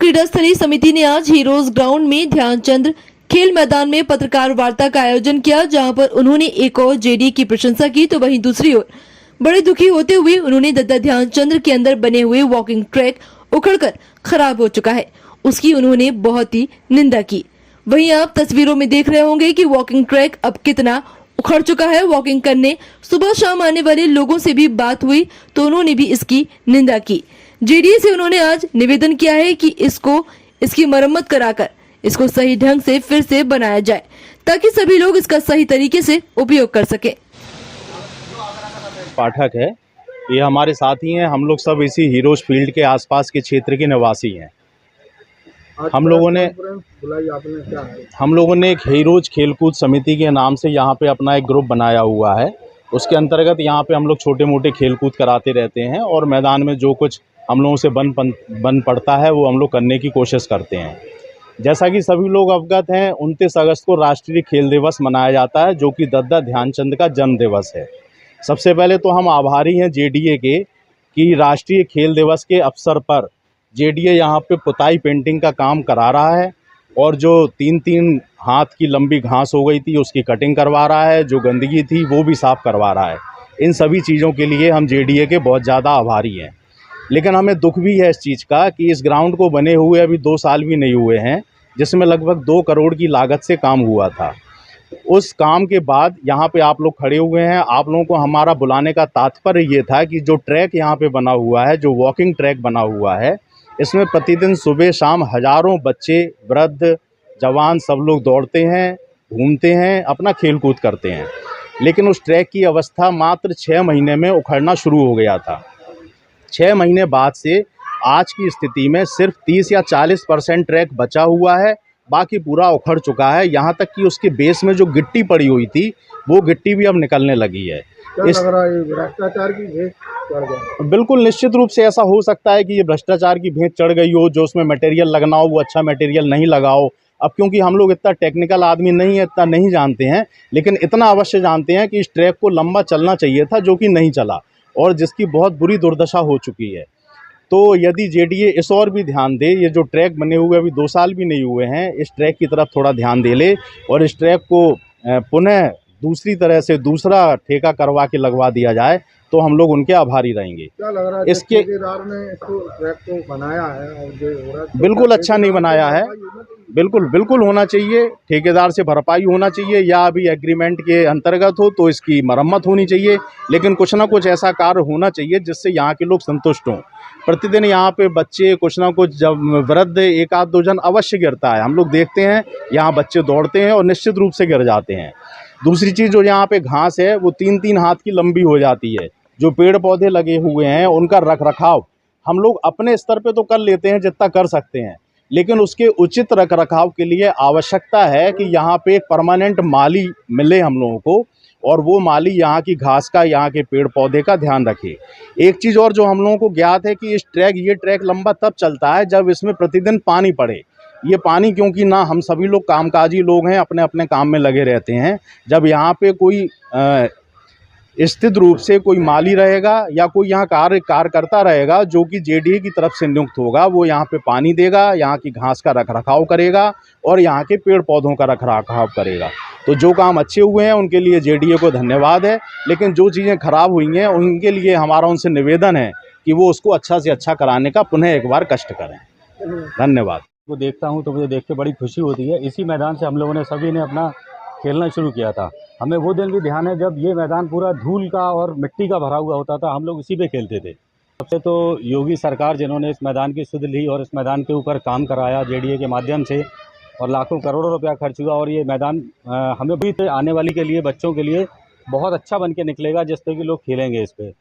क्रीडा स्थली समिति ने आज हीरोज ग्राउंड में ध्यानचंद खेल मैदान में पत्रकार वार्ता का आयोजन किया, जहां पर उन्होंने एक और जेडी की प्रशंसा की तो वहीं दूसरी ओर बड़े दुखी होते हुए उन्होंने दद्दा ध्यानचंद के अंदर बने हुए वॉकिंग ट्रैक उखड़कर खराब हो चुका है, उसकी उन्होंने बहुत ही निंदा की। वहीं आप तस्वीरों में देख रहे होंगे कि वॉकिंग ट्रैक अब कितना उखड़ चुका है। वॉकिंग करने सुबह शाम आने वाले लोगों से भी बात हुई तो उन्होंने भी इसकी निंदा की। जेडीए से उन्होंने आज निवेदन किया है कि इसकी मरम्मत कराकर इसको सही ढंग से फिर से बनाया जाए ताकि सभी लोग इसका सही तरीके से उपयोग कर सके। पाठक है, ये हमारे साथी हैं। हम लोग सब इसी हीरोज फील्ड के आसपास के क्षेत्र के निवासी हैं। हम लोगों ने एक हीरोज खेलकूद समिति के नाम से यहाँ पे अपना एक ग्रुप बनाया हुआ है। उसके अंतर्गत यहाँ पे हम लोग छोटे मोटे खेलकूद कराते रहते हैं और मैदान में जो कुछ हम लोगों से बन पड़ता है वो हम लोग करने की कोशिश करते हैं। जैसा कि सभी लोग अवगत हैं, 29 अगस्त को राष्ट्रीय खेल दिवस मनाया जाता है, जो कि दद्दा ध्यानचंद का जन्म दिवस है। सबसे पहले तो हम आभारी हैं जेडीए के कि राष्ट्रीय खेल दिवस के अवसर पर जेडीए यहाँ पे पुताई पेंटिंग का काम करा रहा है और जो 3-3 हाथ की लंबी घास हो गई थी उसकी कटिंग करवा रहा है, जो गंदगी थी वो भी साफ़ करवा रहा है। इन सभी चीज़ों के लिए हम जेडीए के बहुत ज़्यादा आभारी हैं। लेकिन हमें दुख भी है इस चीज़ का कि इस ग्राउंड को बने हुए अभी 2 साल भी नहीं हुए हैं, जिसमें लगभग 2 करोड़ की लागत से काम हुआ था। उस काम के बाद यहाँ पे आप लोग खड़े हुए हैं। आप लोगों को हमारा बुलाने का तात्पर्य ये था कि जो ट्रैक यहाँ पे बना हुआ है, जो वॉकिंग ट्रैक बना हुआ है, इसमें प्रतिदिन सुबह शाम हज़ारों बच्चे, वृद्ध, जवान सब लोग दौड़ते हैं, घूमते हैं, अपना खेल कूद करते हैं। लेकिन उस ट्रैक की अवस्था मात्र 6 महीने में उखड़ना शुरू हो गया था। 6 महीने बाद से आज की स्थिति में सिर्फ 30 या 40% ट्रैक बचा हुआ है, बाकी पूरा उखड़ चुका है। यहाँ तक कि उसके बेस में जो गिट्टी पड़ी हुई थी वो गिट्टी भी अब निकलने लगी है। लग रहा है भ्रष्टाचार की भेंट चढ़ गई। बिल्कुल निश्चित रूप से ऐसा हो सकता है कि ये भ्रष्टाचार की भेंट चढ़ गई हो, जो उसमें मटेरियल लगना हो वो अच्छा मटेरियल नहीं लगाओ। अब क्योंकि हम लोग इतना टेक्निकल आदमी नहीं है, इतना नहीं जानते हैं, लेकिन इतना अवश्य जानते हैं कि इस ट्रैक को लंबा चलना चाहिए था, जो कि नहीं चला और जिसकी बहुत बुरी दुर्दशा हो चुकी है। तो यदि जेडीए इस और भी ध्यान दे, ये जो ट्रैक बने हुए अभी 2 साल भी नहीं हुए हैं, इस ट्रैक की तरफ थोड़ा ध्यान दे ले और इस ट्रैक को पुनः दूसरी तरह से दूसरा ठेका करवा के लगवा दिया जाए तो हम लोग उनके आभारी रहेंगे। क्या लग रहा है इसके ठेकेदार ने इसको ट्रैक को बनाया है और जो हो रहा है बिल्कुल अच्छा नहीं बनाया है। बिल्कुल होना चाहिए, ठेकेदार से भरपाई होना चाहिए या अभी एग्रीमेंट के अंतर्गत हो तो इसकी मरम्मत होनी चाहिए। लेकिन कुछ ना कुछ ऐसा कार्य होना चाहिए जिससे यहाँ के लोग संतुष्ट हों। प्रतिदिन यहाँ पे बच्चे कुछ ना कुछ, जब वृद्ध 1-2 जन अवश्य गिरता है, हम लोग देखते हैं यहाँ बच्चे दौड़ते हैं और निश्चित रूप से गिर जाते हैं। दूसरी चीज़, जो यहाँ पे घास है वो 3-3 हाथ की लंबी हो जाती है। जो पेड़ पौधे लगे हुए हैं उनका रख रखाव हम लोग अपने स्तर पे तो कर लेते हैं जितना कर सकते हैं, लेकिन उसके उचित रख रखाव के लिए आवश्यकता है कि यहाँ पे एक परमानेंट माली मिले हम लोगों को और वो माली यहाँ की घास का, यहाँ के पेड़ पौधे का ध्यान रखे। एक चीज़ और जो हम लोगों को ज्ञात है कि ये ट्रैक लंबा तब चलता है जब इसमें प्रतिदिन पानी पड़े। ये पानी, क्योंकि ना हम सभी लोग कामकाजी लोग हैं, अपने अपने काम में लगे रहते हैं, जब यहाँ पे कोई स्थित रूप से कोई माली रहेगा या कोई यहाँ कार्य करता रहेगा जो कि जेडीए की तरफ से नियुक्त होगा, वो यहाँ पे पानी देगा, यहाँ की घास का रखरखाव करेगा और यहाँ के पेड़ पौधों का रखरखाव करेगा। तो जो काम अच्छे हुए हैं उनके लिए जेडीए को धन्यवाद है, लेकिन जो चीज़ें खराब हुई हैं उनके लिए हमारा उनसे निवेदन है कि वो उसको अच्छा से अच्छा कराने का पुनः एक बार कष्ट करें। धन्यवाद। वो देखता हूँ तो मुझे देख के बड़ी खुशी होती है। इसी मैदान से हम लोगों ने सभी ने अपना खेलना शुरू किया था। हमें वो दिन भी ध्यान है जब ये मैदान पूरा धूल का और मिट्टी का भरा हुआ होता था, हम लोग इसी पे खेलते थे। सबसे तो योगी सरकार जिन्होंने इस मैदान की सुध ली और इस मैदान के ऊपर काम कराया जेडीए के माध्यम से, और लाखों करोड़ों रुपया खर्च हुआ और ये मैदान हमें भी आने वाली के लिए, बच्चों के लिए बहुत अच्छा बन के निकलेगा, जिससे कि लोग खेलेंगे इस पर।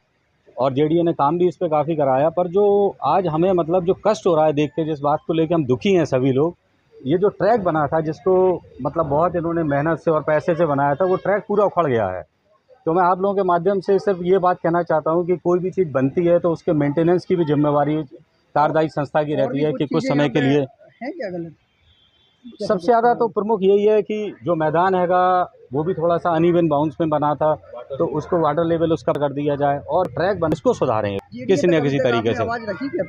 और जेडीए ने काम भी इस पर काफ़ी कराया। पर जो आज हमें मतलब जो कष्ट हो रहा है देख के, जिस बात को लेकर हम दुखी हैं सभी लोग, ये जो ट्रैक बना था जिसको मतलब बहुत इन्होंने मेहनत से और पैसे से बनाया था, वो ट्रैक पूरा उखड़ गया है। तो मैं आप लोगों के माध्यम से सिर्फ ये बात कहना चाहता हूँ कि कोई भी चीज़ बनती है तो उसके मेंटेनेंस की भी जिम्मेवारी कार्यदायी संस्था की रहती है कि कुछ समय के लिए। है क्या गलत? सबसे ज़्यादा तो प्रमुख यही है कि जो मैदान हैगा वो भी थोड़ा सा अनइवन बाउंस में बना था, तो उसको वाटर लेवल उसका कर दिया जाए और ट्रैक बन इसको सुधारें किसी न किसी तरीके से। आवाज़ रखी क्या?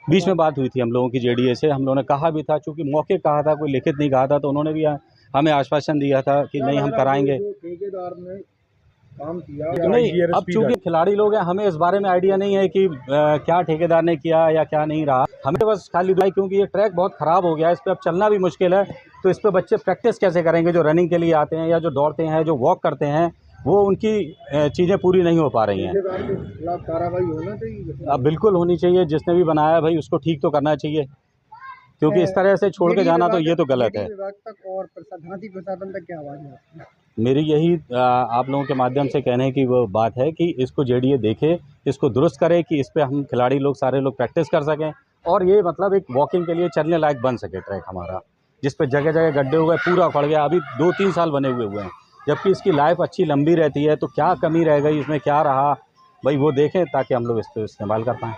बीच में बात हुई थी हम लोगों की जेडीए से, हम लोगों ने कहा भी था, चूँकि मौके कहा था, कोई लिखित नहीं कहा था, तो उन्होंने भी हमें आश्वासन दिया था कि नहीं हम कराएंगे। जो ठेकेदार ने काम किया नहीं, अब चूँकि खिलाड़ी लोग हैं, हमें इस बारे में आइडिया नहीं है कि क्या ठेकेदार ने किया या क्या नहीं रहा। हमें बस खाली दुआई, क्योंकि ये ट्रैक बहुत ख़राब हो गया है, इस पर अब चलना भी मुश्किल है, तो इस पर बच्चे प्रैक्टिस कैसे करेंगे? जो रनिंग के लिए आते हैं या जो दौड़ते हैं, जो वॉक करते हैं, वो उनकी चीज़ें पूरी नहीं हो पा रही हैं। ठेकेदार के खिलाफ कार्रवाई होना चाहिए। अब बिल्कुल होनी चाहिए, जिसने भी बनाया भाई उसको ठीक तो करना चाहिए, क्योंकि इस तरह से छोड़ के जाना तो ये तो गलत है। विभाग तक और प्रशासन तक क्या आवाज़ है? मेरी यही आप लोगों के माध्यम से कहने की वो बात है कि इसको जेडीए देखे, इसको दुरुस्त करे कि इस पे हम खिलाड़ी लोग सारे लोग प्रैक्टिस कर सकें, और ये मतलब एक वॉकिंग के लिए चलने लायक बन सके ट्रैक हमारा, जिस पे जगह जगह गड्ढे हुए, पूरा उखड़ गया, अभी 2-3 साल बने हुए हैं, जबकि इसकी लाइफ अच्छी लंबी रहती है। तो क्या कमी रह गई इसमें, क्या रहा भाई, वो देखें ताकि हम लोग इस पर इस्तेमाल कर पाएँ।